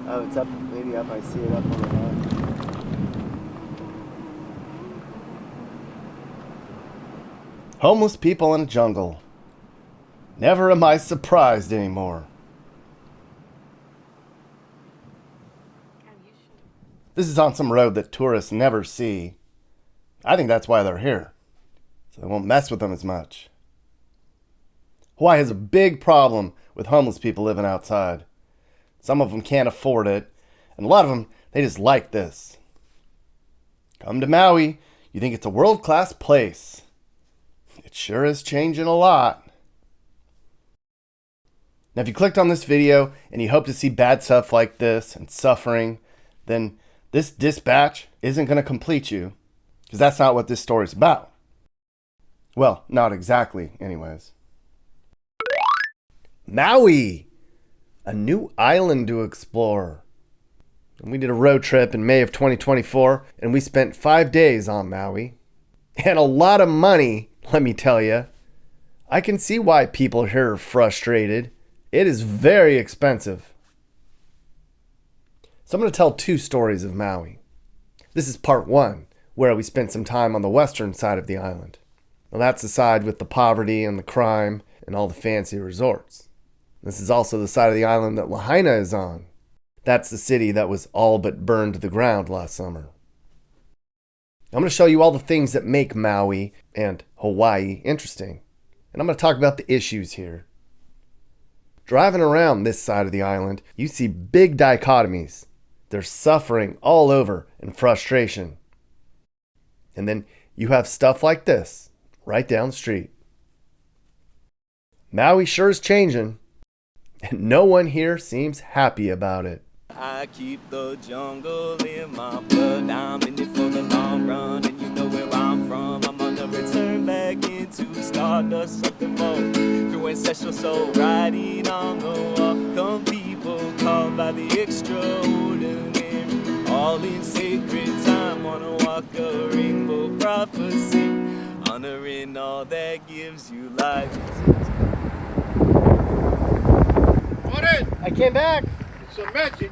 Oh, it's up, maybe up. I see it up on the map. Homeless people in a jungle. Never am I surprised anymore. This is on some road that tourists never see. I think that's why they're here, so they won't mess with them as much. Hawaii has a big problem with homeless people living outside. Some of them can't afford it, and a lot of them, they just like this. Come to Maui, you think it's a world-class place. It sure is changing a lot. Now, if you clicked on this video and you hope to see bad stuff like this and suffering, then this dispatch isn't going to complete you, because that's not what this story's about. Well, not exactly, anyways. Maui! A new island to explore. And we did a road trip in May of 2024, and we spent 5 days on Maui. And a lot of money, let me tell you. I can see why people here are frustrated. It is very expensive. So I'm going to tell 2 stories of Maui. This is part 1, where we spent some time on the western side of the island. Well, that's the side with the poverty and the crime and all the fancy resorts. This is also the side of the island that Lahaina is on. That's the city that was all but burned to the ground last summer. I'm going to show you all the things that make Maui and Hawaii interesting. And I'm going to talk about the issues here. Driving around this side of the island, you see big dichotomies. There's suffering all over and frustration. And then you have stuff like this right down the street. Maui sure is changing, and no one here seems happy about it. I keep the jungle in my blood. I'm in it for the long run, and you know where I'm from. I'm on the return back into stardust, something more through ancestral soul, riding on the wall. Come people called by the extraordinary, all in sacred time. Wanna walk a rainbow prophecy, honoring all that gives you life. I came back. It's some magic.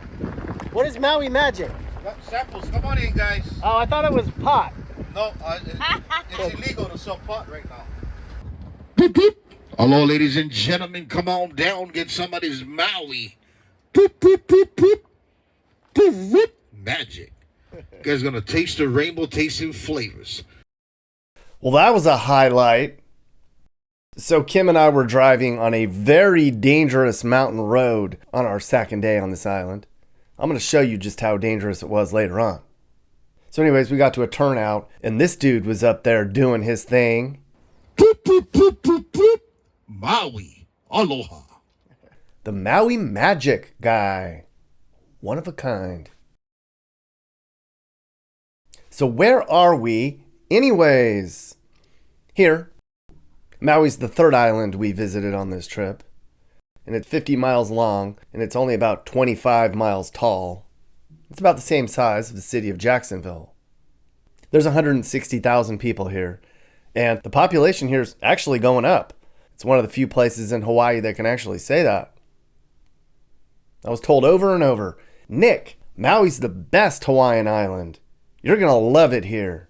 What is Maui magic? Got samples. Come on in, guys. Oh, I thought it was pot. No, it's illegal to sell pot right now. Boop, boop. Hello, ladies and gentlemen. Come on down. Get some of this Maui. Boop, boop, boop, boop. Boop, boop. Magic. You guys going to taste the rainbow tasting flavors. Well, that was a highlight. So Kim and I were driving on a very dangerous mountain road on our second day on this island. I'm going to show you just how dangerous it was later on. So anyways, we got to a turnout, and this dude was up there doing his thing. Boop, boop, boop, boop, boop. Maui. Aloha. The Maui Magic guy. One of a kind. So where are we anyways? Here. Maui's the 3rd island we visited on this trip. And it's 50 miles long, and it's only about 25 miles tall. It's about the same size of the city of Jacksonville. There's 160,000 people here, and the population here is actually going up. It's one of the few places in Hawaii that can actually say that. I was told over and over, Nick, Maui's the best Hawaiian island. You're going to love it here.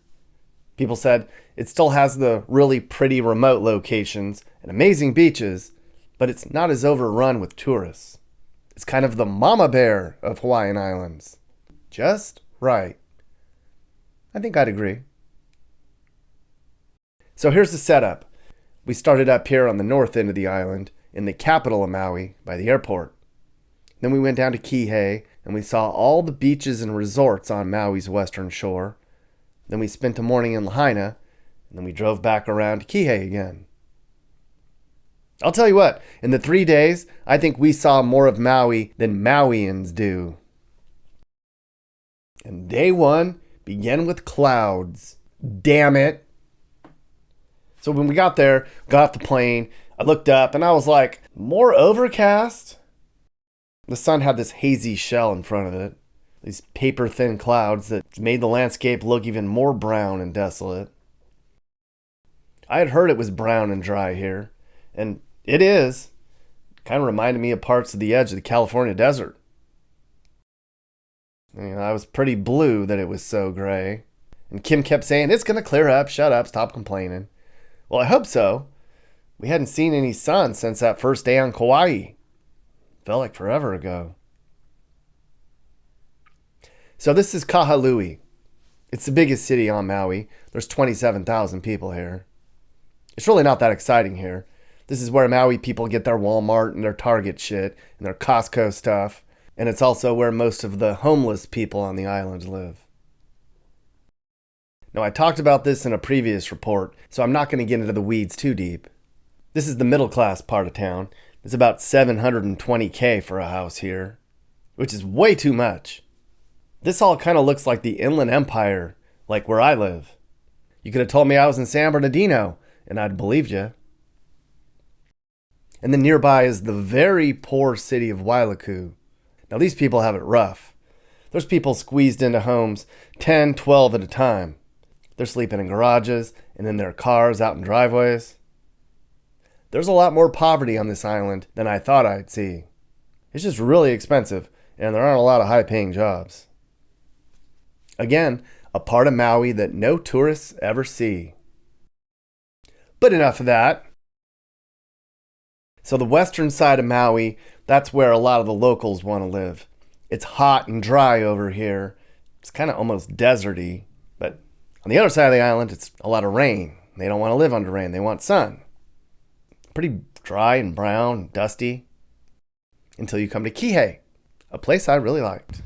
People said it still has the really pretty remote locations and amazing beaches, but it's not as overrun with tourists. It's kind of the mama bear of Hawaiian Islands. Just right. I think I'd agree. So here's the setup. We started up here on the north end of the island, in the capital of Maui, by the airport. Then we went down to Kihei, and we saw all the beaches and resorts on Maui's western shore. Then we spent a morning in Lahaina, and then we drove back around to Kihei again. I'll tell you what, in the 3 days, I think we saw more of Maui than Mauians do. And day 1 began with clouds. Damn it. So when we got there, got off the plane, I looked up and I was like, more overcast? The sun had this hazy shell in front of it. These paper-thin clouds that made the landscape look even more brown and desolate. I had heard it was brown and dry here, and it is. Kind of reminded me of parts of the edge of the California desert. I was pretty blue that it was so gray. And Kim kept saying, it's going to clear up, shut up, stop complaining. Well, I hope so. We hadn't seen any sun since that first day on Kauai. Felt like forever ago. So this is Kahului. It's the biggest city on Maui. There's 27,000 people here. It's really not that exciting here. This is where Maui people get their Walmart and their Target shit and their Costco stuff. And it's also where most of the homeless people on the island live. Now, I talked about this in a previous report, so I'm not going to get into the weeds too deep. This is the middle class part of town. It's about $720K for a house here, which is way too much. This all kind of looks like the Inland Empire, like where I live. You could have told me I was in San Bernardino, and I'd believed you. And then nearby is the very poor city of Wailuku. Now these people have it rough. There's people squeezed into homes 10, 12 at a time. They're sleeping in garages and in their cars out in driveways. There's a lot more poverty on this island than I thought I'd see. It's just really expensive, and there aren't a lot of high-paying jobs. Again, a part of Maui that no tourists ever see. But enough of that. So the western side of Maui, that's where a lot of the locals want to live. It's hot and dry over here. It's kind of almost deserty. But on the other side of the island, it's a lot of rain. They don't want to live under rain. They want sun. Pretty dry and brown and dusty. Until you come to Kihei, a place I really liked.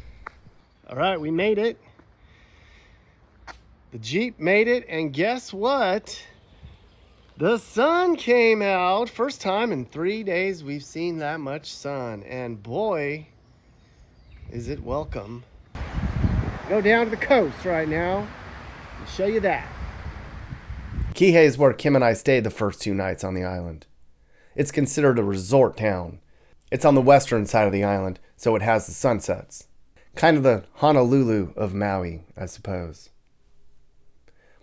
All right, we made it. The Jeep made it, and guess what? The sun came out. First time in 3 days we've seen that much sun, and boy, is it welcome. Go down to the coast right now and show you that. Kihei is where Kim and I stayed the first 2 nights on the island. It's considered a resort town. It's on the western side of the island, so it has the sunsets. Kind of the Honolulu of Maui, I suppose.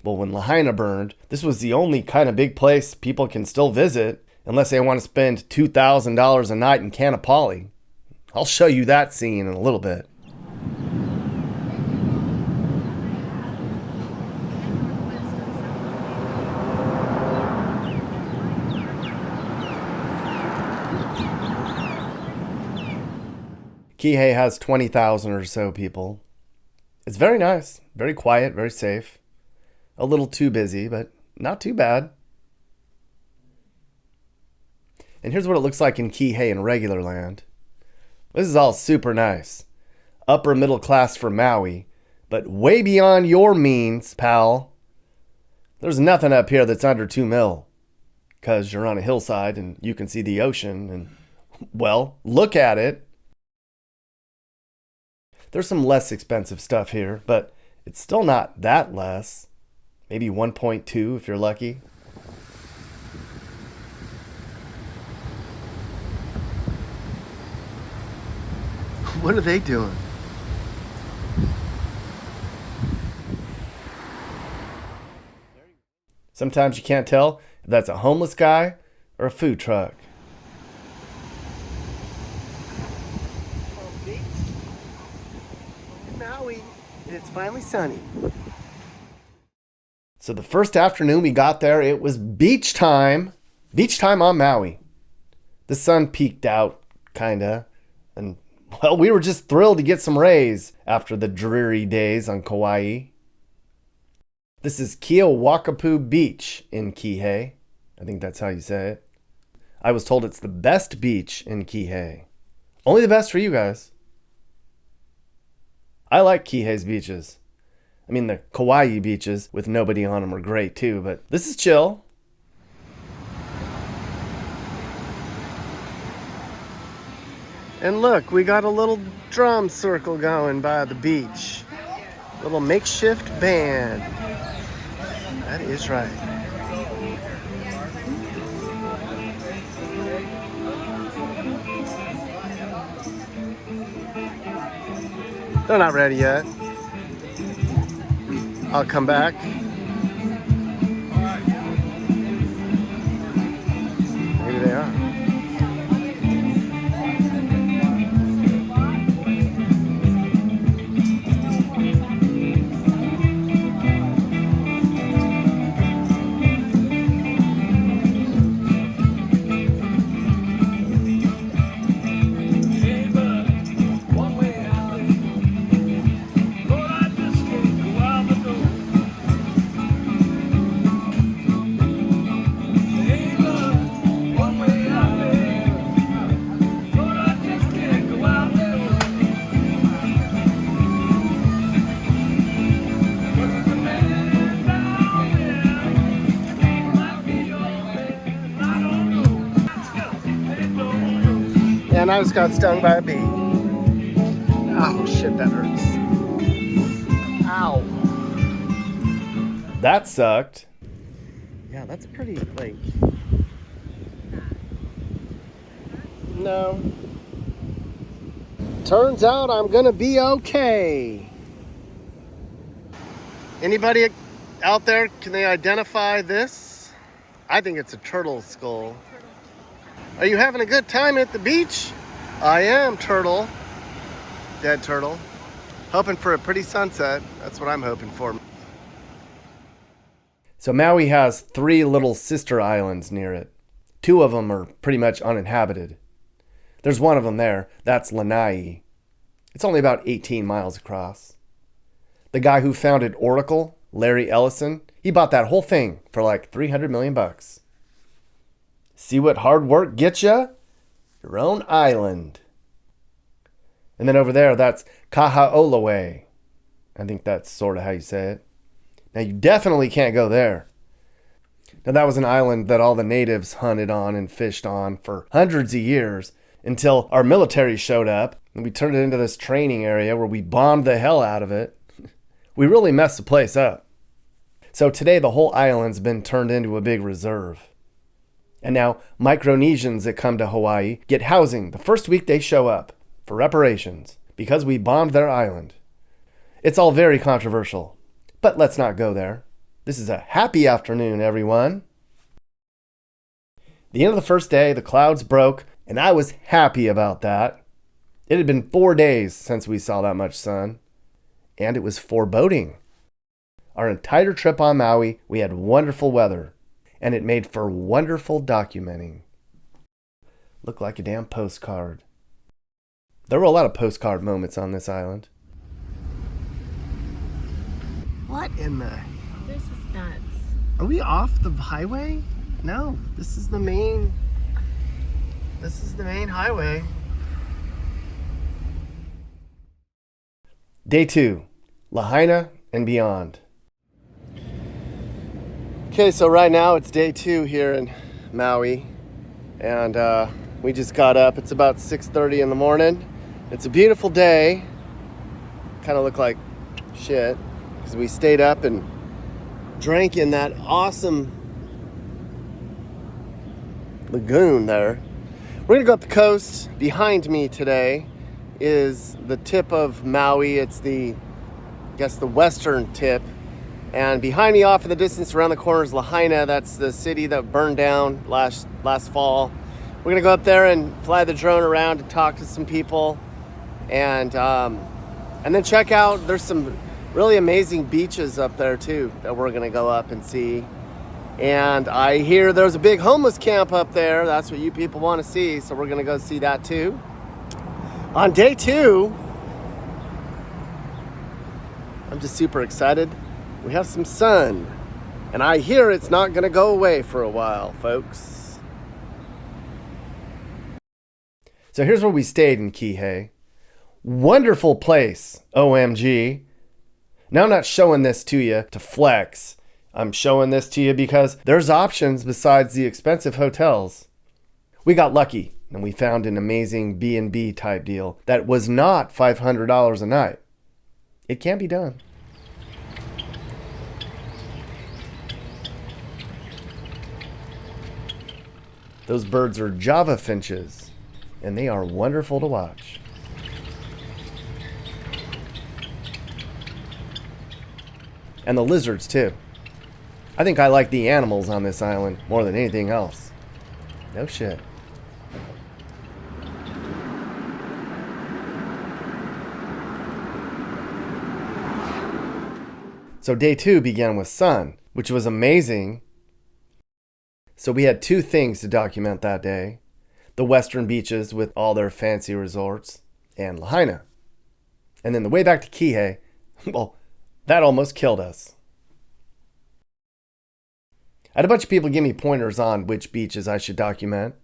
Well, when Lahaina burned, this was the only kind of big place people can still visit unless they want to spend $2,000 a night in Kanapali. I'll show you that scene in a little bit. Kihei has 20,000 or so people. It's very nice, very quiet, very safe. A little too busy, but not too bad. And here's what it looks like in Kihei in regular land. This is all super nice. Upper middle class for Maui, but way beyond your means, pal. There's nothing up here that's under 2 mil. Because you're on a hillside and you can see the ocean and, well, look at it. There's some less expensive stuff here, but it's still not that less. Maybe 1.2 if you're lucky. What are they doing? Sometimes you can't tell if that's a homeless guy or a food truck. Maui, and it's finally sunny. So the first afternoon we got there, it was beach time. Beach time on Maui. The sun peeked out, kinda. And, well, we were just thrilled to get some rays after the dreary days on Kauai. This is Keowakapu Beach in Kihei. I think that's how you say it. I was told it's the best beach in Kihei. Only the best for you guys. I like Kihei's beaches. I mean, the Kauai beaches with nobody on them are great too, but this is chill. And look, we got a little drum circle going by the beach. Little makeshift band. That is right. They're not ready yet. I'll come back. Maybe they are. And I just got stung by a bee. Oh shit, that hurts. Ow. That sucked. Yeah, that's pretty, like... No. Turns out I'm gonna be okay. Anybody out there, can they identify this? I think it's a turtle skull. Are you having a good time at the beach? I am, turtle. Dead turtle. Hoping for a pretty sunset. That's what I'm hoping for. So Maui has 3 little sister islands near it. 2 of them are pretty much uninhabited. There's one of them there. That's Lanai. It's only about 18 miles across. The guy who founded Oracle, Larry Ellison, he bought that whole thing for like $300 million. See what hard work gets ya? Your own island. And then over there, that's Kahaolaway. I think that's sort of how you say it. Now, you definitely can't go there. Now, that was an island that all the natives hunted on and fished on for hundreds of years until our military showed up and we turned it into this training area where we bombed the hell out of it. We really messed the place up. So today, the whole island's been turned into a big reserve. And now, Micronesians that come to Hawaii get housing the first week they show up for reparations because we bombed their island. It's all very controversial, but let's not go there. This is a happy afternoon, everyone. The end of the first day, the clouds broke, and I was happy about that. It had been 4 days since we saw that much sun, and it was foreboding. Our entire trip on Maui, we had wonderful weather, and it made for wonderful documenting. Looked like a damn postcard. There were a lot of postcard moments on this island. What in the... This is nuts. Are we off the highway? No, this is the main highway. Day 2, Lahaina and beyond. Okay, so right now it's day 2 here in Maui, and we just got up. It's about 6:30 in the morning. It's a beautiful day. Kind of look like shit because we stayed up and drank in that awesome lagoon there. We're gonna go up the coast. Behind me today is the tip of Maui. It's the western tip. And behind me off in the distance around the corner is Lahaina. That's the city that burned down last fall. We're gonna go up there and fly the drone around and talk to some people. And then check out, there's some really amazing beaches up there too that we're gonna go up and see. And I hear there's a big homeless camp up there. That's what you people want to see, so we're gonna go see that too. On day 2, I'm just super excited. We have some sun, and I hear it's not gonna go away for a while, folks. So here's where we stayed in Kihei. Wonderful place, OMG. Now I'm not showing this to you to flex. I'm showing this to you because there's options besides the expensive hotels. We got lucky and we found an amazing B&B type deal that was not $500 a night. It can be done. Those birds are Java finches, and they are wonderful to watch. And the lizards, too. I think I like the animals on this island more than anything else. No shit. So day 2 began with sun, which was amazing. So we had 2 things to document that day. The western beaches with all their fancy resorts, and Lahaina. And then the way back to Kihei, well, that almost killed us. I had a bunch of people give me pointers on which beaches I should document.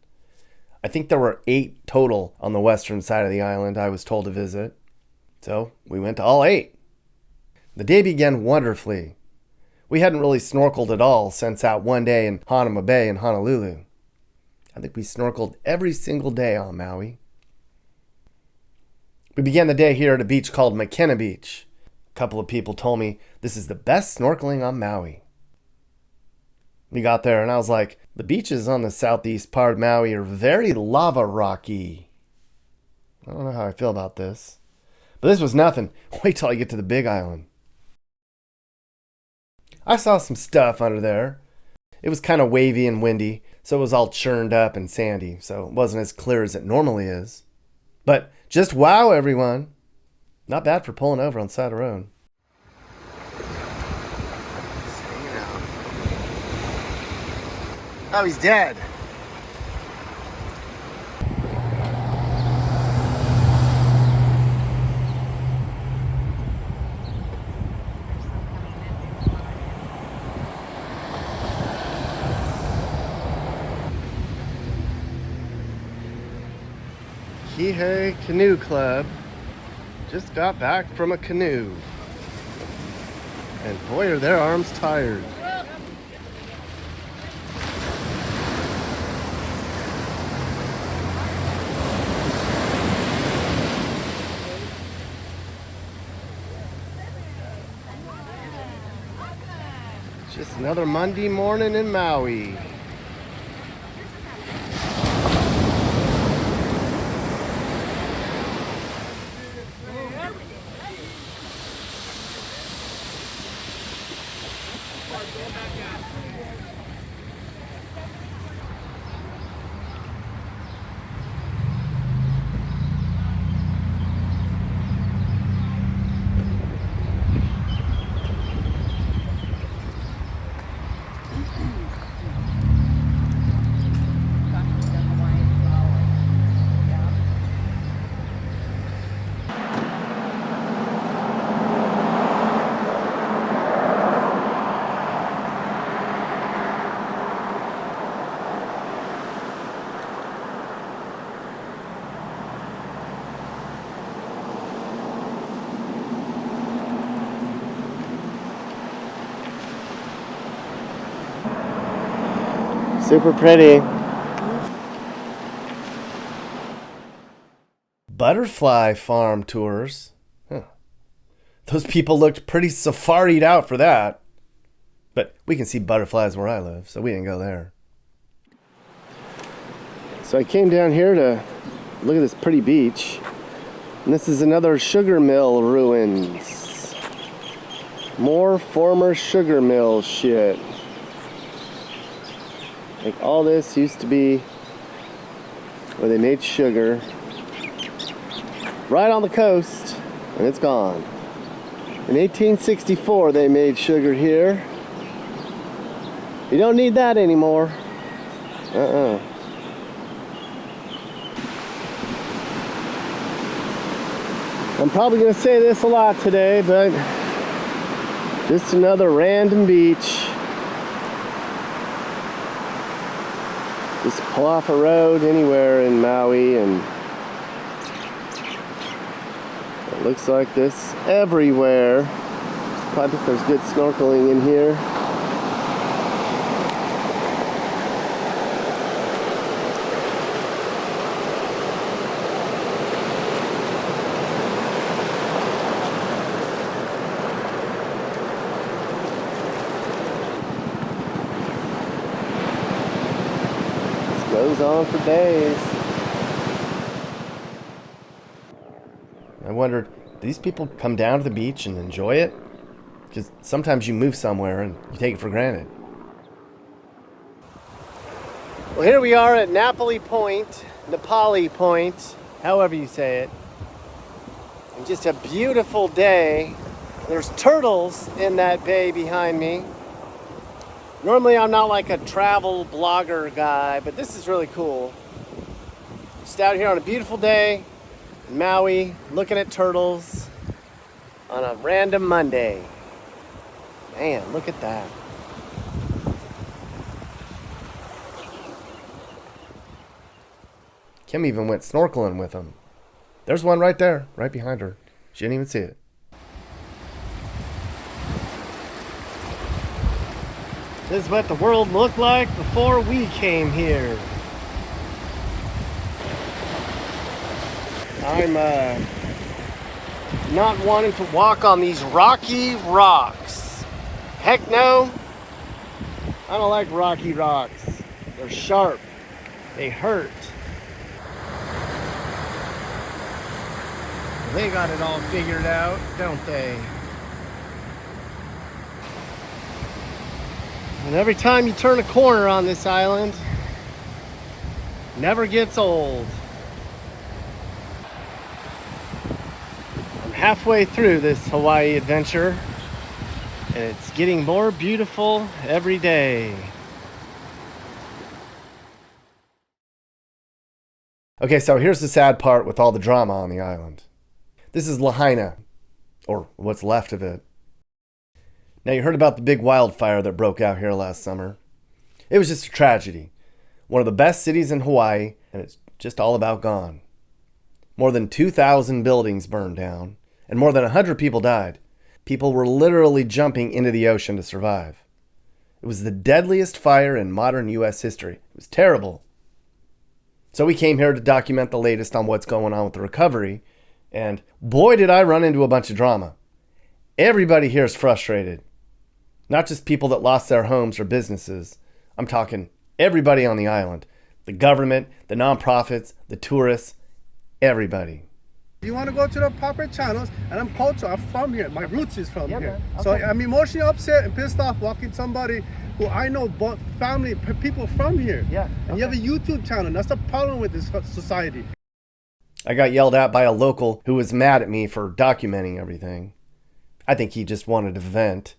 I think there were 8 total on the western side of the island I was told to visit. So we went to all 8. The day began wonderfully. We hadn't really snorkeled at all since that one day in Hanama Bay in Honolulu. I think we snorkeled every single day on Maui. We began the day here at a beach called McKenna Beach. A couple of people told me this is the best snorkeling on Maui. We got there and I was like, the beaches on the southeast part of Maui are very lava rocky. I don't know how I feel about this. But this was nothing. Wait till I get to the big island. I saw some stuff under there. It was kind of wavy and windy, so it was all churned up and sandy, so it wasn't as clear as it normally is. But just wow, everyone. Not bad for pulling over on the side of the road. Just hanging out. Oh, he's dead. Kihei Canoe Club just got back from a canoe. And boy, are their arms tired. Just another Monday morning in Maui. Super pretty. Butterfly farm tours. Huh. Those people looked pretty safaried out for that. But we can see butterflies where I live, so we didn't go there. So I came down here to look at this pretty beach. And this is another sugar mill ruins. More former sugar mill shit. Like all this used to be where they made sugar right on the coast, and it's gone. In 1864 they made sugar here. You don't need that anymore. I'm probably gonna say this a lot today, but just another random beach. Just pull off a road anywhere in Maui and it looks like this everywhere. I think there's good snorkeling in here. Goes on for days. I wondered, do these people come down to the beach and enjoy it? Because sometimes you move somewhere and you take it for granted. Well, here we are at Napoli Point, however you say it. And just a beautiful day. There's turtles in that bay behind me. Normally I'm not like a travel blogger guy, but this is really cool. Just out here on a beautiful day in Maui, looking at turtles on a random Monday. Man, look at that. Kim even went snorkeling with them. There's one right there, right behind her. She didn't even see it. This is what the world looked like before we came here. I'm not wanting to walk on these rocky rocks. Heck no. I don't like rocky rocks. They're sharp. They hurt. They got it all figured out, don't they? And every time you turn a corner on this island, never gets old. I'm halfway through this Hawaii adventure, and it's getting more beautiful every day. Okay, so here's the sad part with all the drama on the island. This is Lahaina, or what's left of it. Now, you heard about the big wildfire that broke out here last summer. It was just a tragedy. One of the best cities in Hawaii, and it's just all about gone. More than 2,000 buildings burned down, and more than 100 people died. People were literally jumping into the ocean to survive. It was the deadliest fire in modern U.S. history. It was terrible. So we came here to document the latest on what's going on with the recovery, and boy did I run into a bunch of drama. Everybody here is frustrated. Not just people that lost their homes or businesses. I'm talking everybody on the island. The government, the nonprofits, the tourists, everybody. You want to go to the proper channels, and I'm cultural. I'm from here. My roots is from here. Man. Okay. So I'm emotionally upset and pissed off walking somebody who I know, both family, people from here. Yeah. And you have a YouTube channel. That's the problem with this society. I got yelled at by a local who was mad at me for documenting everything. I think he just wanted to vent.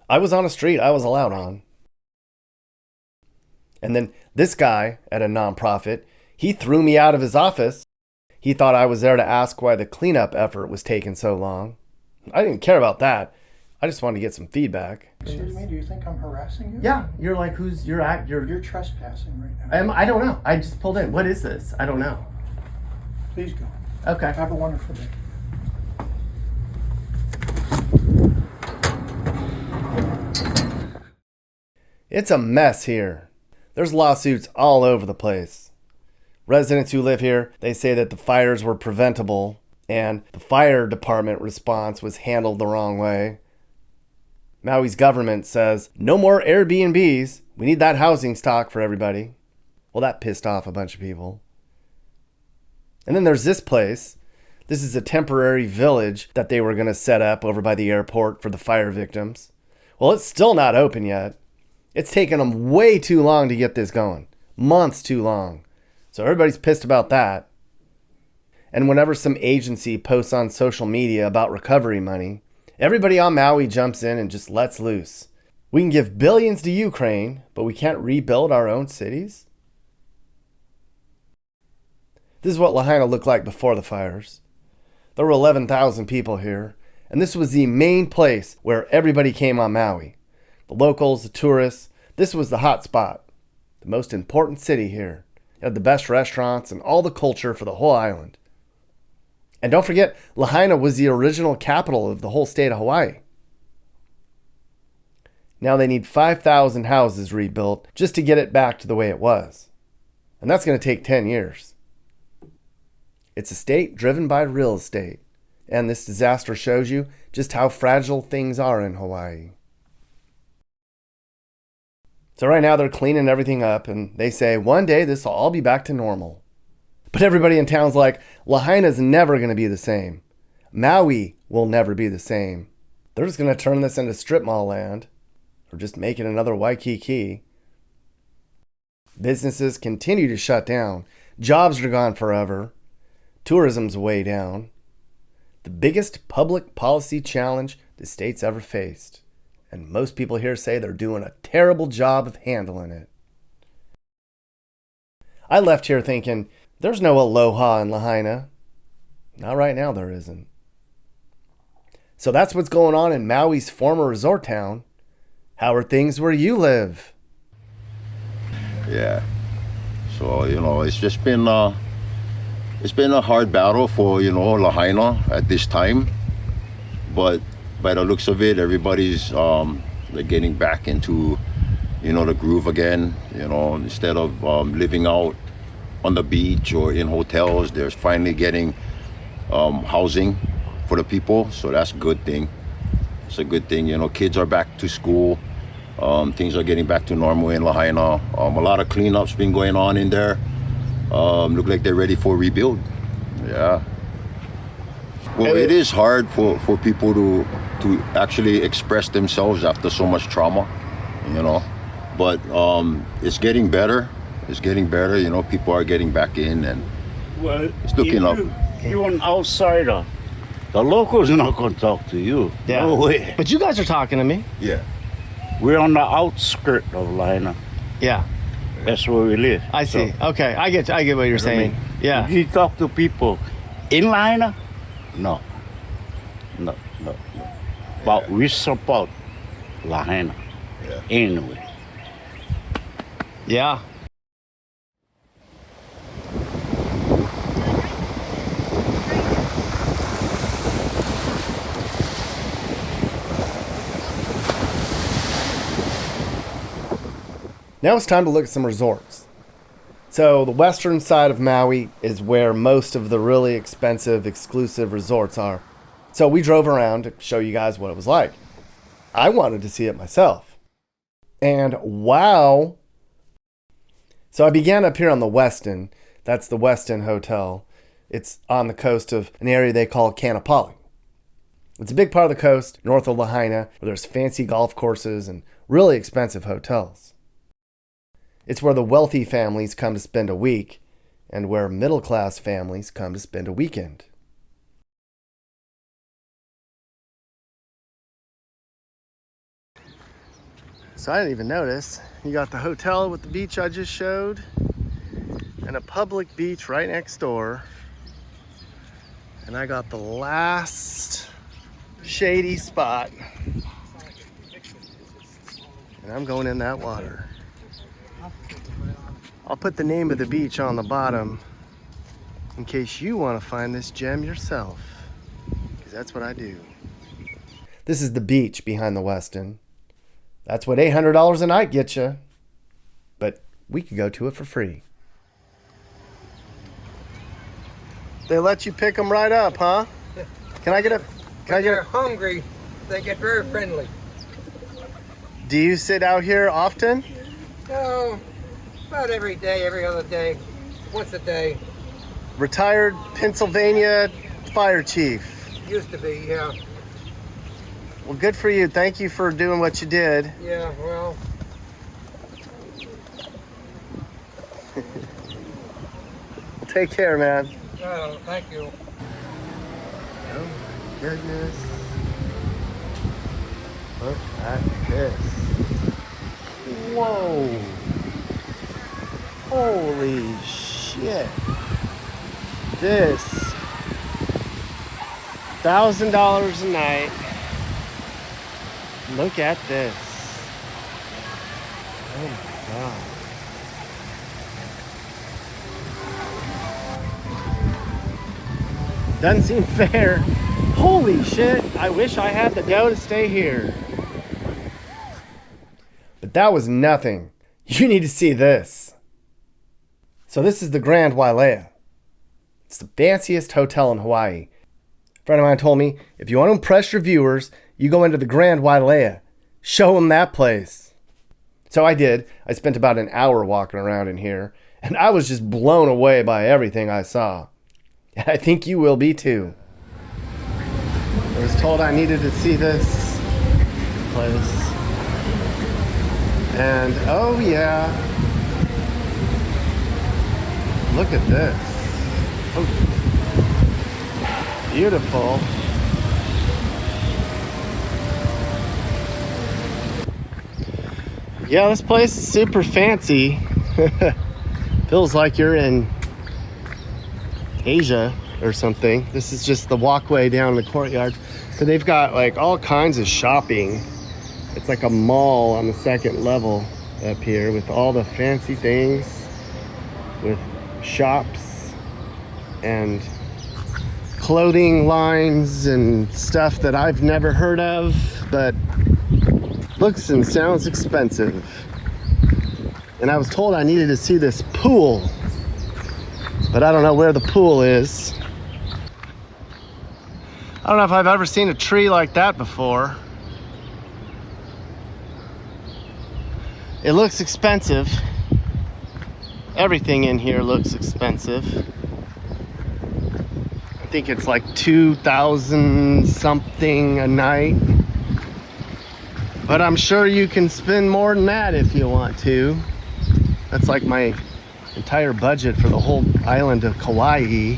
I was on a street I was allowed on. And then this guy at a nonprofit, he threw me out of his office. He thought I was there to ask why the cleanup effort was taking so long. I didn't care about that. I just wanted to get some feedback. Excuse me, do you think I'm harassing you? Yeah, you're like, you're trespassing right now. I don't know. I just pulled in. What is this? I don't know. Please go. Okay. Have a wonderful day. It's a mess here. There's lawsuits all over the place. Residents who live here, they say that the fires were preventable and the fire department response was handled the wrong way. Maui's government says, no more Airbnbs. We need that housing stock for everybody. Well, that pissed off a bunch of people. And then there's this place. This is a temporary village that they were going to set up over by the airport for the fire victims. Well, it's still not open yet. It's taken them way too long to get this going. Months too long. So everybody's pissed about that. And whenever some agency posts on social media about recovery money, everybody on Maui jumps in and just lets loose. We can give billions to Ukraine, but we can't rebuild our own cities? This is what Lahaina looked like before the fires. There were 11,000 people here, and this was the main place where everybody came on Maui. The locals, the tourists, this was the hot spot. The most important city here. It had the best restaurants and all the culture for the whole island. And don't forget, Lahaina was the original capital of the whole state of Hawaii. Now they need 5,000 houses rebuilt just to get it back to the way it was. And that's going to take 10 years. It's a state driven by real estate. And this disaster shows you just how fragile things are in Hawaii. So right now they're cleaning everything up and they say one day this will all be back to normal. But everybody in town's like, Lahaina's never going to be the same. Maui will never be the same. They're just going to turn this into strip mall land or just make it another Waikiki. Businesses continue to shut down. Jobs are gone forever. Tourism's way down. The biggest public policy challenge the state's ever faced. And most people here say they're doing a terrible job of handling it. I left here thinking, there's no aloha in Lahaina. Not right now, there isn't. So that's what's going on in Maui's former resort town. How are things where you live? Yeah. So, it's just been a hard battle for, Lahaina at this time. But by the looks of it, everybody's they're getting back into, the groove again. Instead of living out on the beach or in hotels, they're finally getting housing for the people, so that's a good thing. It's a good thing, you know. Kids are back to school. Things are getting back to normal in Lahaina. A lot of cleanups been going on in there. Look like they're ready for rebuild. Yeah. Well, it is hard for people to actually express themselves after so much trauma, you know. But it's getting better. It's getting better. You know, people are getting back in, and well, it's looking up. You're an outsider. The locals are not going to talk to you. Yeah. No way. But you guys are talking to me. Yeah. We're on the outskirts of Lahaina. Yeah. That's where we live. I see. So, Okay, I get what you're saying. Yeah. If you talk to people in Lahaina, no. But we support Lahaina anyway. Yeah. Now it's time to look at some resorts. So the western side of Maui is where most of the really expensive, exclusive resorts are. So we drove around to show you guys what it was like. I wanted to see it myself. And wow. So I began up here on the Westin. That's the Westin Hotel. It's on the coast of an area they call Kanapali. It's a big part of the coast, north of Lahaina, where there's fancy golf courses and really expensive hotels. It's where the wealthy families come to spend a week and where middle-class families come to spend a weekend. So I didn't even notice. You got the hotel with the beach I just showed and a public beach right next door. And I got the last shady spot. And I'm going in that water. I'll put the name of the beach on the bottom in case you want to find this gem yourself, because that's what I do. This is the beach behind the Westin. That's what $800 a night gets you, but we could go to it for free. They let you pick them right up, huh? Can I get a? When you're hungry, they get very friendly. Do you sit out here often? No, about every day, every other day, once a day. Retired Pennsylvania fire chief. Used to be, yeah. Well, good for you. Thank you for doing what you did. Yeah, well. Take care, man. Oh, thank you. Oh, goodness. Look at this. Whoa. Holy shit. This. $1,000 a night. Look at this. Oh my God. Doesn't seem fair. Holy shit. I wish I had the dough to stay here. But that was nothing. You need to see this. So this is the Grand Wailea. It's the fanciest hotel in Hawaii. A friend of mine told me, if you want to impress your viewers, you go into the Grand Wailea. Show them that place. So I did. I spent about an hour walking around in here, and I was just blown away by everything I saw. And I think you will be too. I was told I needed to see this place. And oh yeah. Look at this. Oh. Beautiful. Yeah, this place is super fancy. Feels like you're in Asia or something. This is just the walkway down the courtyard. So they've got like all kinds of shopping. It's like a mall on the second level up here with all the fancy things, with shops and clothing lines and stuff that I've never heard of, but looks and sounds expensive. And I was told I needed to see this pool, but I don't know where the pool is. I don't know if I've ever seen a tree like that before. It looks expensive. Everything in here looks expensive. I think it's like 2,000 something a night. But I'm sure you can spend more than that if you want to. That's like my entire budget for the whole island of Kauai.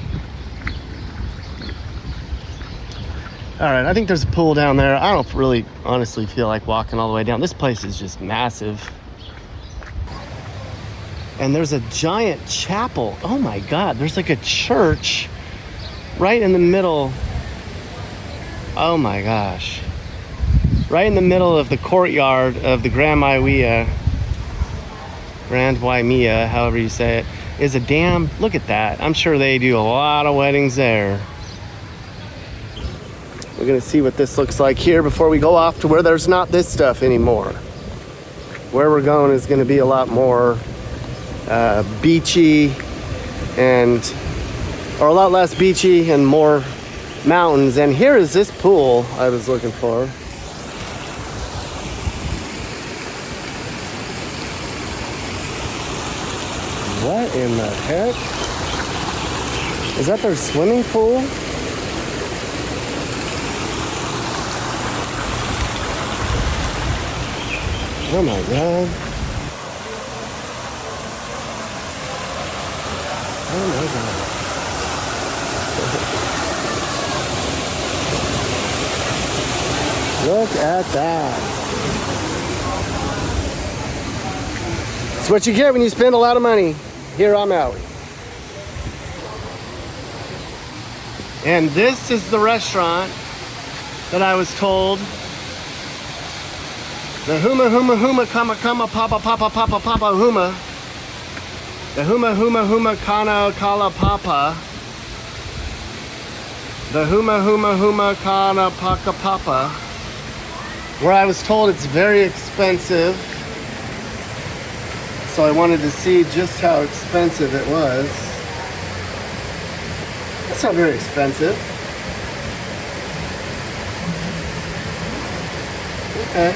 All right, I think there's a pool down there. I don't really honestly feel like walking all the way down. This place is just massive. And there's a giant chapel. Oh my God, there's like a church right in the middle. Oh my gosh. Right in the middle of the courtyard of the Grand Waimea, however you say it, is a dam. Look at that. I'm sure they do a lot of weddings there. We're gonna see what this looks like here before we go off to where there's not this stuff anymore. Where we're going is gonna be a lot more beachy or a lot less beachy and more mountains. And here is this pool I was looking for. What in the heck? Is that their swimming pool? Oh my God. Oh my God. Look at that. It's what you get when you spend a lot of money here on Maui. And this is the restaurant that I was told. The Huma Huma Huma Kama Kama Papa Papa Papa Papa Huma. The Huma Huma Huma Kana Kala Papa. The Huma Huma Huma Kana Paka Papa. Where I was told it's very expensive. So I wanted to see just how expensive it was. That's not very expensive. Okay.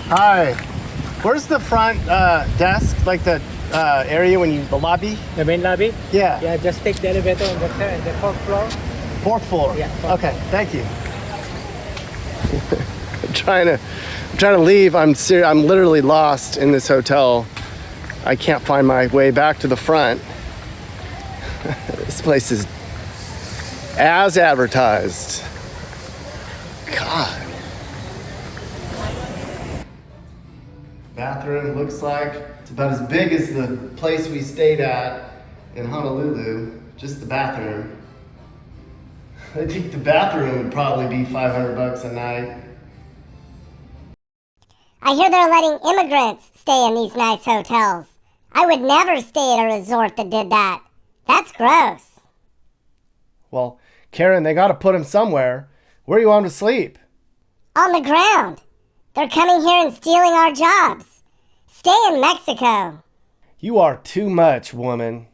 Hi. Where's the front desk? Like the area when the lobby? The main lobby? Yeah. Yeah, just take the elevator on the fourth floor. Fourth floor? Yeah. Okay, thank you. I'm trying to leave. I'm literally lost in this hotel. I can't find my way back to the front. This place is as advertised. God. Bathroom looks like it's about as big as the place we stayed at in Honolulu. Just the bathroom. I think the bathroom would probably be $500 a night. I hear they're letting immigrants stay in these nice hotels. I would never stay at a resort that did that. That's gross. Well, Karen, they gotta put him somewhere. Where do you want him to sleep? On the ground. They're coming here and stealing our jobs. Stay in Mexico. You are too much, woman.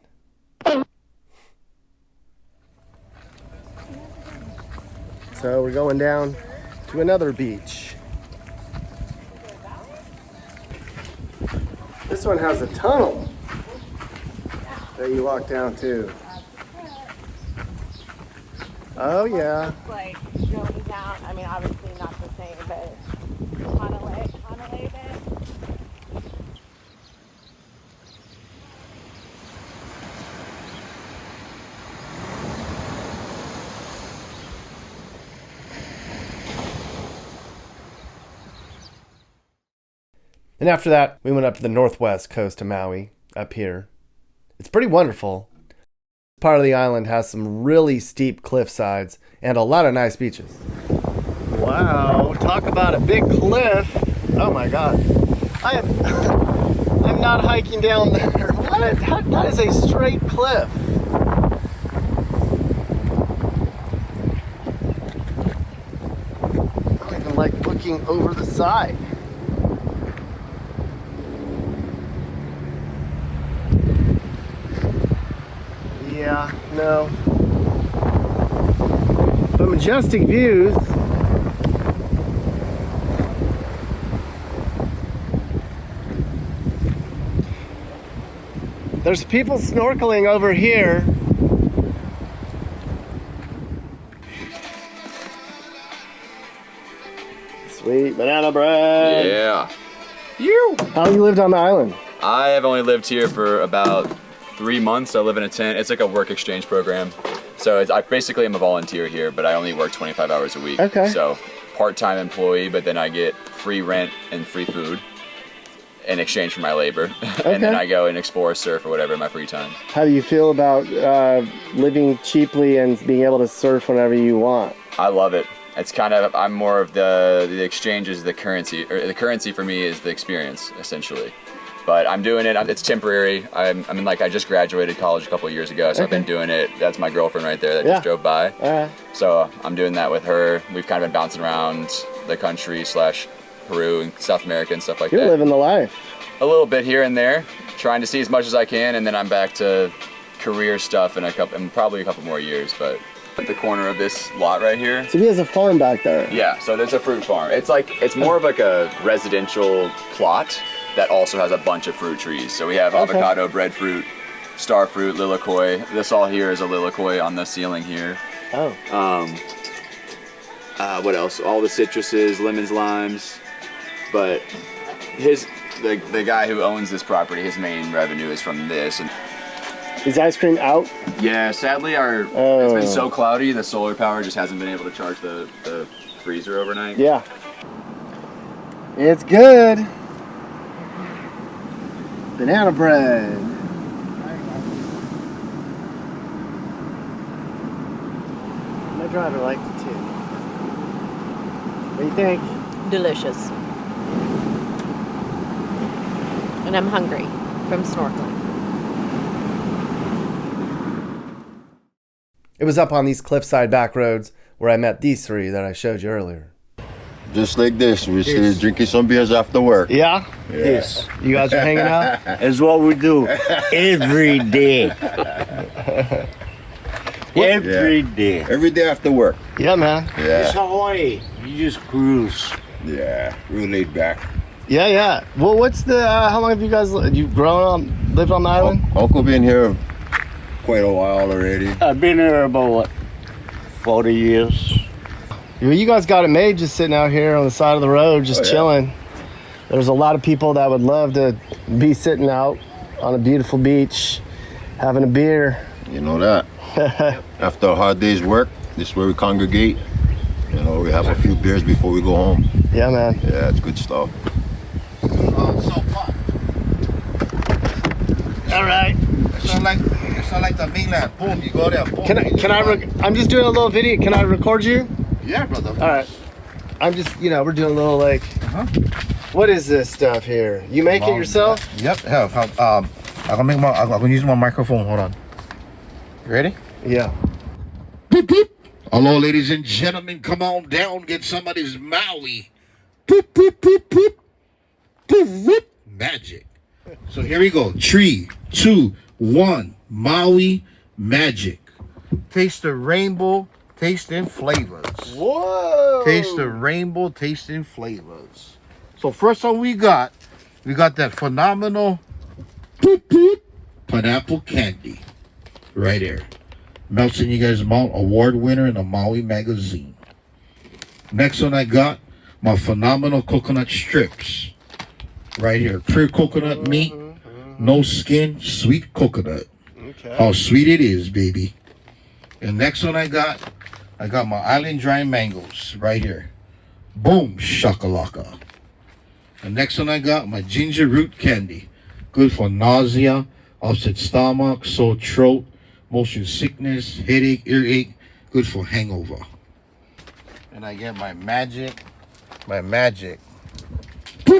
So we're going down to another beach. This one has a tunnel that you walk down to. Oh yeah. It's like going down. I mean, obviously not the same, but Honolulu bit. And after that, we went up to the northwest coast of Maui, up here. It's pretty wonderful. Part of the island has some really steep cliff sides and a lot of nice beaches. Wow, talk about a big cliff. Oh my God. I'm not hiking down there. What? That is a straight cliff. I'm not even like looking over the side. Yeah, no. But majestic views. There's people snorkeling over here. Sweet banana bread. Yeah. How long you lived on the island? I have only lived here for about 3 months. I live in a tent. It's like a work exchange program. So I basically am a volunteer here, but I only work 25 hours a week. Okay. So part-time employee, but then I get free rent and free food in exchange for my labor. And then I go and explore, surf, or whatever in my free time. How do you feel about living cheaply and being able to surf whenever you want? I love it. It's kind of, I'm more of the exchange is the currency, or the currency for me is the experience, essentially. But I'm doing it, it's temporary. I mean, like, I just graduated college a couple of years ago, so I've been doing it. That's my girlfriend right there that just drove by. So I'm doing that with her. We've kind of been bouncing around the country / Peru and South America and stuff like that. You're living the life. A little bit here and there, trying to see as much as I can, and then I'm back to career stuff in probably a couple more years. But at the corner of this lot right here. So he has a farm back there. Yeah, so there's a fruit farm. It's more of like a residential plot that also has a bunch of fruit trees. So we have avocado, breadfruit, star fruit, lilikoi. This all here is a lilikoi on the ceiling here. Oh. What else? All the citruses, lemons, limes. But the guy who owns this property, his main revenue is from this. And is ice cream out? yeah, sadly it's been so cloudy, the solar power just hasn't been able to charge the freezer overnight. Yeah. It's good. Banana bread. My driver liked it too. What do you think? Delicious. And I'm hungry from snorkeling. It was up on these cliffside back roads where I met these three that I showed you earlier. Just like this, we're still drinking some beers after work. Yeah? Yes. You guys are hanging out? That's what we do every day. Every day. Every day after work. Yeah, man. Yeah. It's Hawaii. You just cruise. Yeah, real laid back. Yeah, yeah. Well, what's the, how long have you guys, lived on the island? Uncle been here quite a while already. I've been here about, 40 years. You guys got it made just sitting out here on the side of the road, just chilling. There's a lot of people that would love to be sitting out on a beautiful beach, having a beer. You know that. After a hard day's work, this is where we congregate. You know, we have a few beers before we go home. Yeah, man. Yeah, it's good stuff. All right. It's not like the mainland. Boom, you go there. Boom. I'm just doing a little video. Can I record you? Yeah, brother. All right. I'm just, we're doing a little like, what is this stuff here? You make it yourself? Yep. I'm gonna use my microphone. Hold on. You ready? Yeah. Boop, boop. Hello, ladies and gentlemen. Come on down. Get some of this Maui. Boop, boop, boop, boop. Boop, boop. Magic. So here we go. 3, 2, 1. Maui magic. Taste the rainbow. Tasting flavors. Whoa! Taste the rainbow tasting flavors. So first one we got that phenomenal pineapple candy. Right here. Melts in you guys' mouth. Award winner in the Maui magazine. Next one I got my phenomenal coconut strips. Right here. Pure coconut meat. No skin. Sweet coconut. Okay. How sweet it is, baby. And next one I got my island dry mangoes right here. Boom, shakalaka. The next one I got my ginger root candy. Good for nausea, upset stomach, sore throat, motion sickness, headache, earache. Good for hangover. And I get my magic. Boop,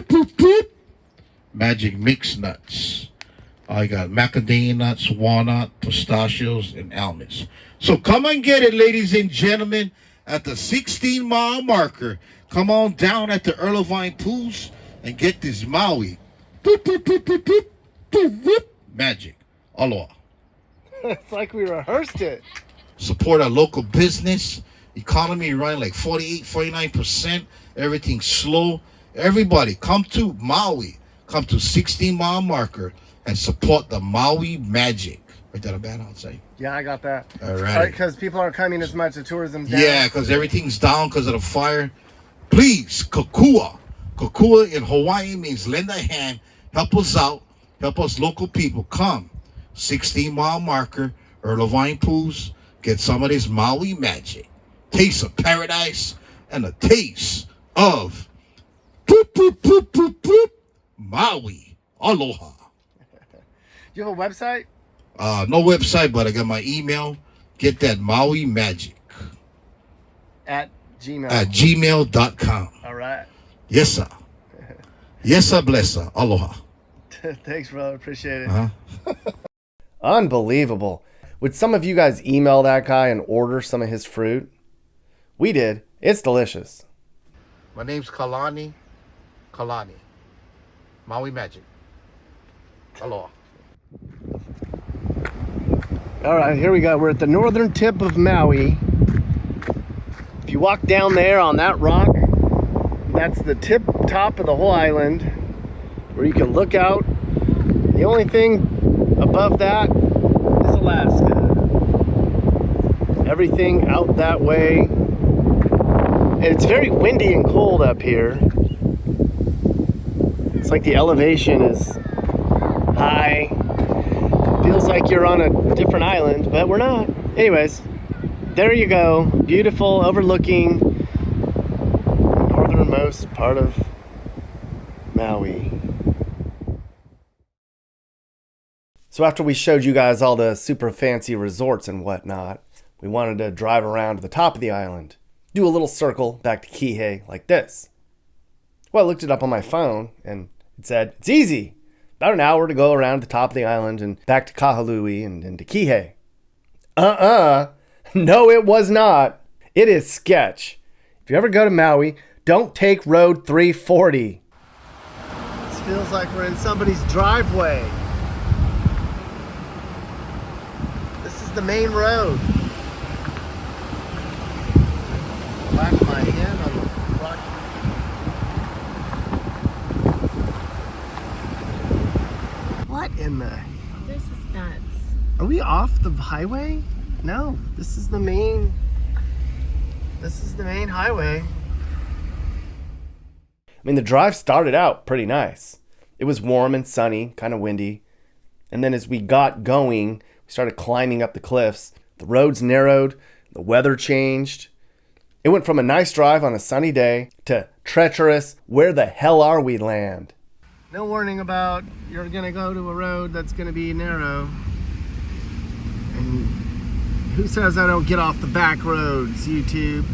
boop, boop. Magic mixed nuts. I got macadamia nuts, walnut, pistachios, and almonds. So come and get it, ladies and gentlemen, at the 16-mile marker. Come on down at the Irvine Pools and get this Maui. Boop, boop, boop, boop, boop, boop, boop. Magic. Aloha. It's like we rehearsed it. Support our local business. Economy running like 48, 49%. Everything's slow. Everybody, come to Maui. Come to 16-mile marker and support the Maui magic. Is that a bad outside? Yeah, I got that. All right. Because people aren't coming as much. The tourism's down. Yeah, because everything's down because of the fire. Please, kokua. Kokua in Hawaii means lend a hand. Help us out. Help us local people. Come. 16-mile marker, Irvine Pools. Get some of this Maui magic. Taste of paradise and a taste of poop, poop, poop, poop, poop, Maui. Aloha. You have a website? No website, but I got my email. Get that Maui magic. At Gmail. At gmail.com. All right. Yes, sir. Yes, sir, bless sir. Aloha. Thanks, brother. Appreciate it. Uh-huh. Unbelievable. Would some of you guys email that guy and order some of his fruit? We did. It's delicious. My name's Kalani. Maui magic. Aloha. All right, here we go. We're at the northern tip of Maui. If you walk down there on that rock, that's the tip top of the whole island where you can look out. The only thing above that is Alaska. Everything out that way. And it's very windy and cold up here. It's like the elevation is high. Feels like you're on a different island, but we're not. Anyways, there you go. Beautiful, overlooking the northernmost part of Maui. So after we showed you guys all the super fancy resorts and whatnot, we wanted to drive around to the top of the island, do a little circle back to Kihei like this. Well, I looked it up on my phone and it said, it's easy. About an hour to go around the top of the island and back to Kahului and to Kihei. No, it was not. It is sketch. If you ever go to Maui, don't take Road 340. This feels like we're in somebody's driveway. This is the main road. Whack my hand on the rock. What in the? This is nuts. Are we off the highway? No, this is the main. This is the main highway. I mean, the drive started out pretty nice. It was warm and sunny, kind of windy. And then as we got going, we started climbing up the cliffs. The roads narrowed, the weather changed. It went from a nice drive on a sunny day to treacherous, where the hell are we land? No warning about you're going to go to a road that's going to be narrow. And who says I don't get off the back roads, YouTube?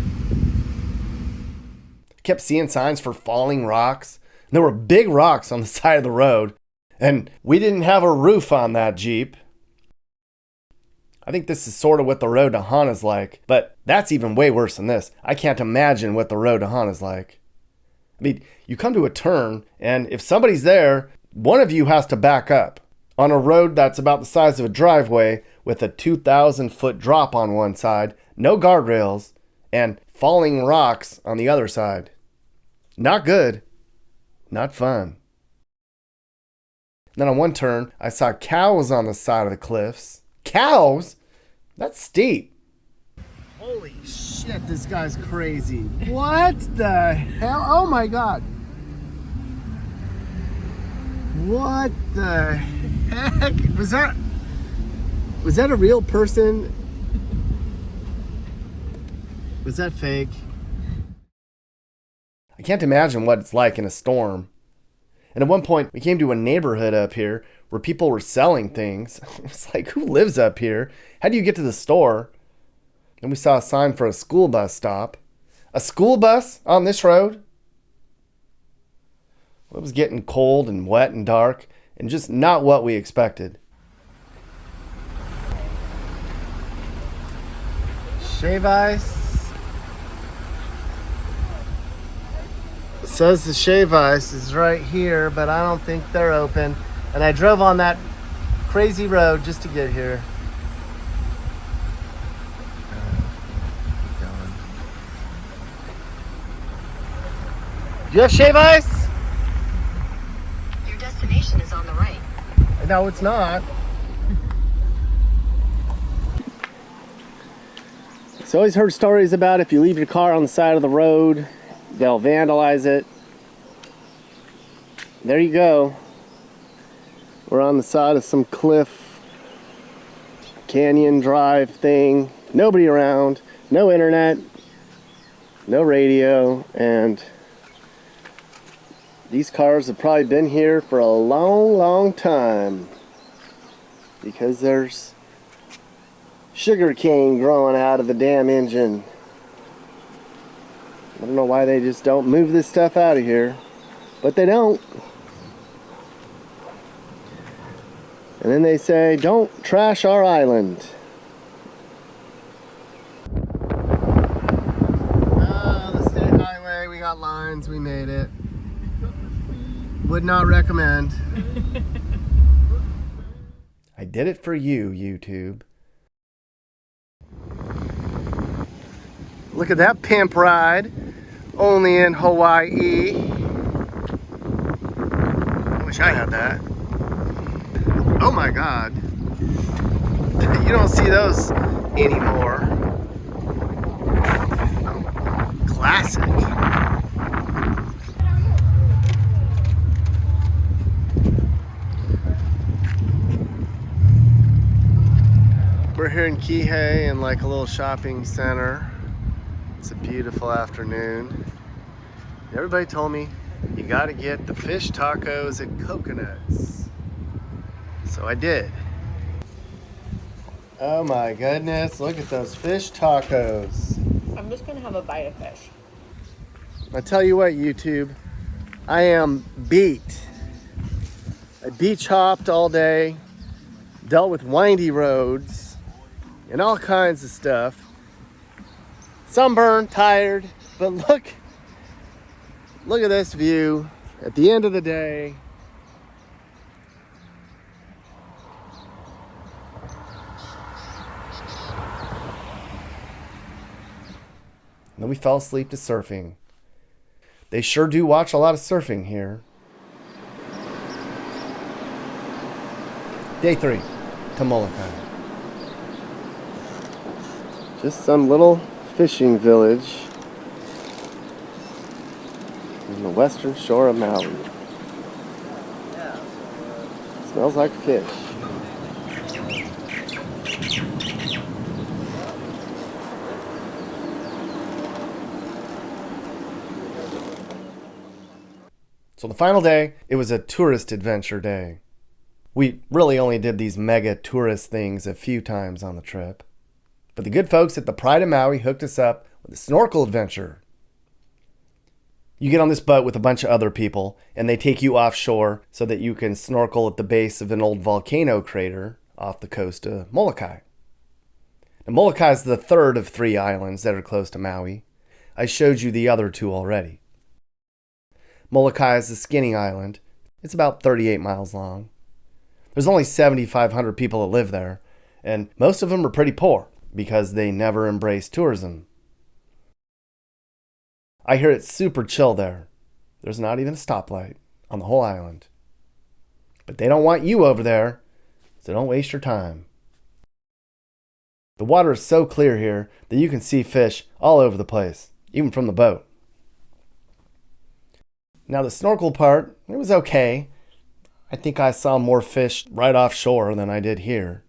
I kept seeing signs for falling rocks. And there were big rocks on the side of the road. And we didn't have a roof on that Jeep. I think this is sort of what the road to Hana's like. But that's even way worse than this. I can't imagine what the road to Hana's like. I mean, you come to a turn, and if somebody's there, one of you has to back up on a road that's about the size of a driveway with a 2,000-foot drop on one side, no guardrails, and falling rocks on the other side. Not good. Not fun. Then on one turn, I saw cows on the side of the cliffs. Cows? That's steep. Holy shit, this guy's crazy. What the hell? Oh my god. What the heck? Was that a real person? Was that fake? I can't imagine what it's like in a storm. And at one point, we came to a neighborhood up here where people were selling things. It's like, who lives up here? How do you get to the store? And we saw a sign for a school bus stop. A school bus on this road? Well, it was getting cold and wet and dark and just not what we expected. Shave ice. It says the shave ice is right here, but I don't think they're open. And I drove on that crazy road just to get here. Do you have shave ice? Your destination is on the right. No, it's not. So I always heard stories about if you leave your car on the side of the road, they'll vandalize it. There you go. We're on the side of some cliff, canyon drive thing. Nobody around, no internet, no radio, and these cars have probably been here for a long, long time because there's sugar cane growing out of the damn engine. I don't know why they just don't move this stuff out of here, but they don't. And then they say, don't trash our island. The state highway, we got lines, we made it. Would not recommend. I did it for you, YouTube. Look at that pimp ride, only in Hawaii. I wish I had that. Oh my God. You don't see those anymore. Classic. We're here in Kihei in like a little shopping center. It's a beautiful afternoon. Everybody told me you gotta get the fish tacos and coconuts. So I did. Oh my goodness, look at those fish tacos. I'm just gonna have a bite of fish. I tell you what, YouTube, I am beat. I beach hopped all day, dealt with windy roads and all kinds of stuff. Sunburned, tired, but look at this view at the end of the day. And then we fell asleep to surfing. They sure do watch a lot of surfing here. Day 3 to Molokai. Just some little fishing village on the western shore of Maui. Smells like fish. So the final day, it was a tourist adventure day. We really only did these mega tourist things a few times on the trip. But the good folks at the Pride of Maui hooked us up with a snorkel adventure. You get on this boat with a bunch of other people, and they take you offshore so that you can snorkel at the base of an old volcano crater off the coast of Molokai. Now, Molokai is the third of 3 islands that are close to Maui. I showed you the other 2 already. Molokai is a skinny island. It's about 38 miles long. There's only 7,500 people that live there, and most of them are pretty poor because they never embrace tourism. I hear it's super chill there. There's not even a stoplight on the whole island. But they don't want you over there, so don't waste your time. The water is so clear here that you can see fish all over the place, even from the boat. Now the snorkel part, it was okay. I think I saw more fish right offshore than I did here.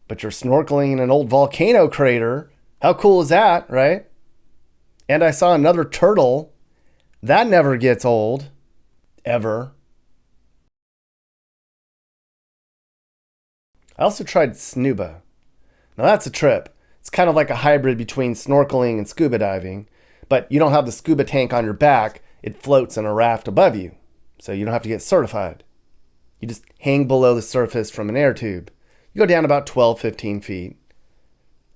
But you're snorkeling in an old volcano crater. How cool is that, right? And I saw another turtle. That never gets old. Ever. I also tried snuba. Now that's a trip. It's kind of like a hybrid between snorkeling and scuba diving. But you don't have the scuba tank on your back. It floats in a raft above you. So you don't have to get certified. You just hang below the surface from an air tube. You go down about 12, 15 feet.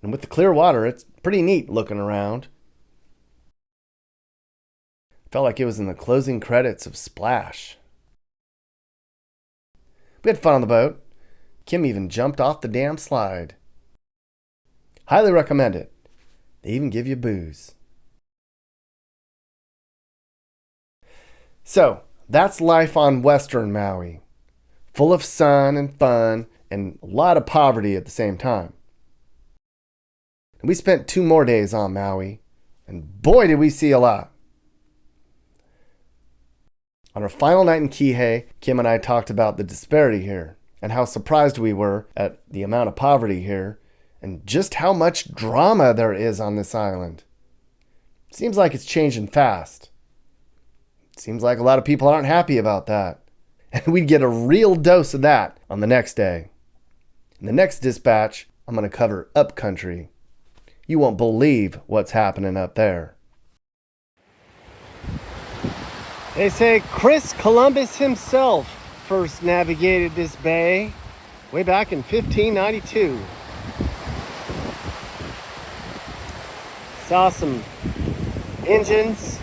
And with the clear water, it's pretty neat looking around. Felt like it was in the closing credits of Splash. We had fun on the boat. Kim even jumped off the damn slide. Highly recommend it. They even give you booze. So, that's life on Western Maui. Full of sun and fun and a lot of poverty at the same time. And we spent 2 more days on Maui, and boy did we see a lot. On our final night in Kihei, Kim and I talked about the disparity here and how surprised we were at the amount of poverty here and just how much drama there is on this island. Seems like it's changing fast. Seems like a lot of people aren't happy about that. And we'd get a real dose of that on the next day. In the next dispatch, I'm going to cover upcountry. You won't believe what's happening up there. They say Chris Columbus himself first navigated this bay way back in 1592. Saw some engines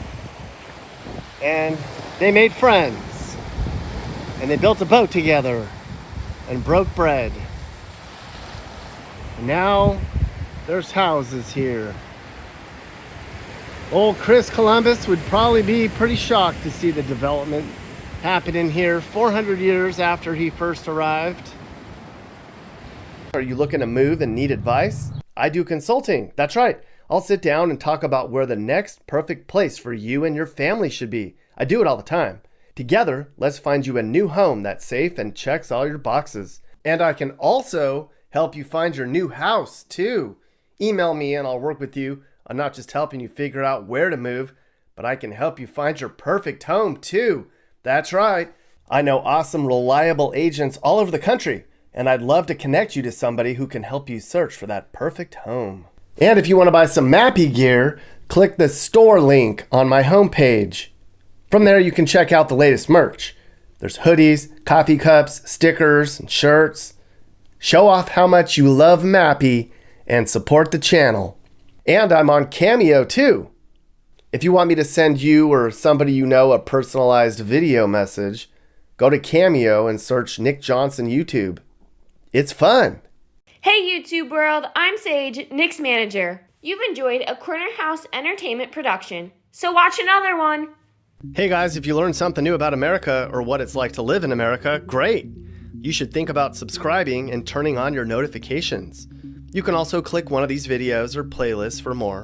and they made friends and they built a boat together and broke bread. And now there's houses here. Old Chris Columbus would probably be pretty shocked to see the development happening here 400 years after he first arrived. Are you looking to move and need advice? I do consulting. That's right. I'll sit down and talk about where the next perfect place for you and your family should be. I do it all the time. Together, let's find you a new home that's safe and checks all your boxes. And I can also help you find your new house too. Email me and I'll work with you. I'm not just helping you figure out where to move, but I can help you find your perfect home too. That's right. I know awesome, reliable agents all over the country, and I'd love to connect you to somebody who can help you search for that perfect home. And if you want to buy some Mappy gear, click the store link on my homepage. From there, you can check out the latest merch. There's hoodies, coffee cups, stickers, and shirts. Show off how much you love Mappy and support the channel. And I'm on Cameo too. If you want me to send you or somebody you know a personalized video message, go to Cameo and search Nick Johnson YouTube. It's fun. Hey YouTube world, I'm Sage, Nick's manager. You've enjoyed a Corner House Entertainment production, so watch another one. Hey guys, if you learned something new about America or what it's like to live in America, great. You should think about subscribing and turning on your notifications. You can also click one of these videos or playlists for more.